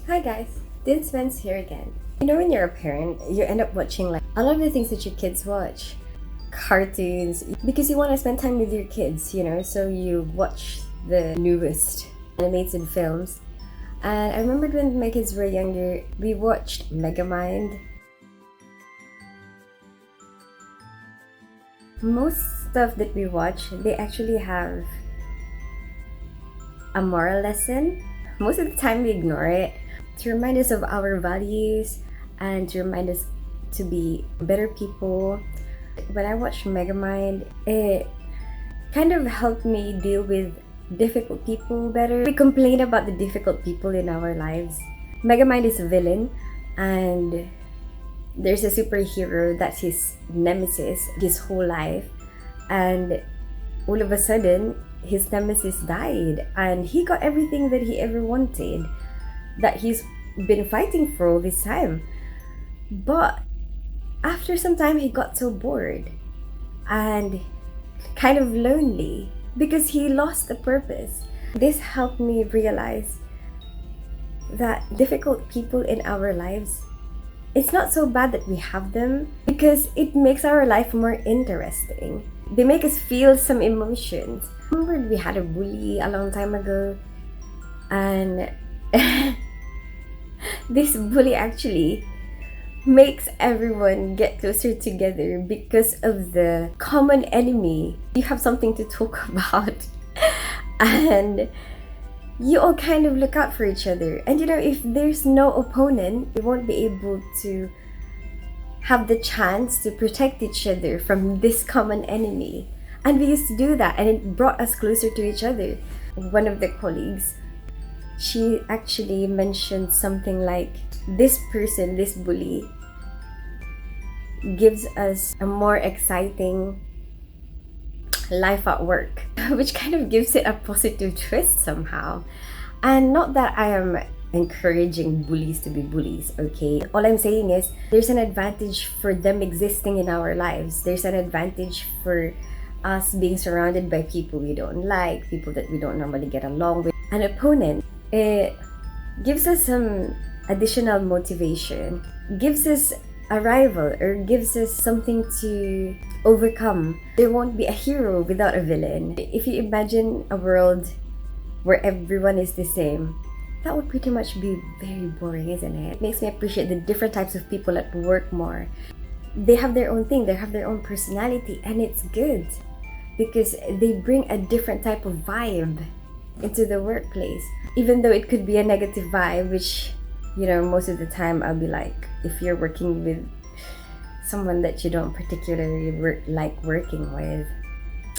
Hi guys, Din Svens here again. You know when you're a parent, you end up watching like a lot of the things that your kids watch. Cartoons, because you want to spend time with your kids, so you watch the newest animated films. And I remembered when my kids were younger, we watched Megamind. Most stuff that we watch, they actually have a moral lesson. Most of the time we ignore it to remind us of our values and to remind us to be better people. When I watched Megamind, it kind of helped me deal with difficult people better. We complain about the difficult people in our lives. Megamind is a villain, and there's a superhero that's his nemesis his whole life, and all of a sudden his nemesis died and he got everything that he ever wanted that he's been fighting for all this time. But after some time he got so bored and kind of lonely because he lost the purpose. This helped me realize that difficult people in our lives, it's not so bad that we have them because it makes our life more interesting. They make us feel some emotions. Remember we had a bully a long time ago, and this bully actually makes everyone get closer together because of the common enemy. You have something to talk about and you all kind of look out for each other. And if there's no opponent, we won't be able to have the chance to protect each other from this common enemy. And we used to do that, and it brought us closer to each other. One of the colleagues, she actually mentioned something like, this person, this bully, gives us a more exciting life at work, which kind of gives it a positive twist somehow. And not that I am encouraging bullies to be bullies, okay? All I'm saying is there's an advantage for them existing in our lives. There's an advantage for us being surrounded by people we don't like, people that we don't normally get along with. An opponent, it gives us some additional motivation, gives us a rival, or gives us something to overcome. There won't be a hero without a villain. If you imagine a world where everyone is the same, that would pretty much be very boring, isn't it? It makes me appreciate the different types of people at work more. They have their own thing, they have their own personality, and it's good because they bring a different type of vibe into the workplace. Even though it could be a negative vibe, which most of the time I'll be like, if you're working with someone that you don't particularly like working with,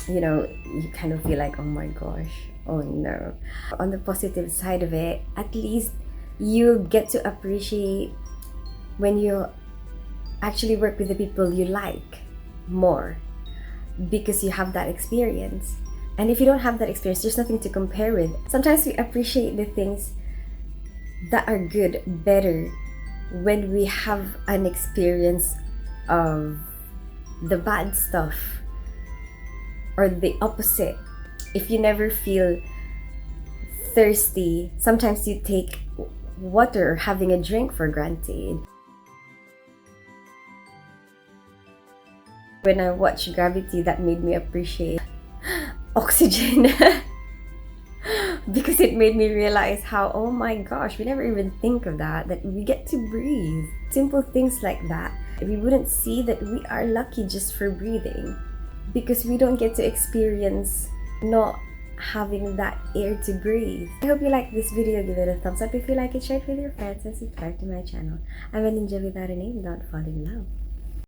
you kind of feel like, oh my gosh, oh no. On the positive side of it, at least you get to appreciate when you actually work with the people you like more because you have that experience. And if you don't have that experience, there's nothing to compare with. Sometimes we appreciate the things that are good better when we have an experience of the bad stuff or the opposite. If you never feel thirsty, sometimes you take water or having a drink for granted. When I watched Gravity, that made me appreciate oxygen because it made me realize how, oh my gosh, we never even think of that we get to breathe. Simple things like that. We wouldn't see that we are lucky just for breathing because we don't get to experience not having that air to breathe. I hope you like this video. Give it a thumbs up if you like it, share it with your friends, and subscribe to my channel. I'm a ninja without a name, don't fall in love.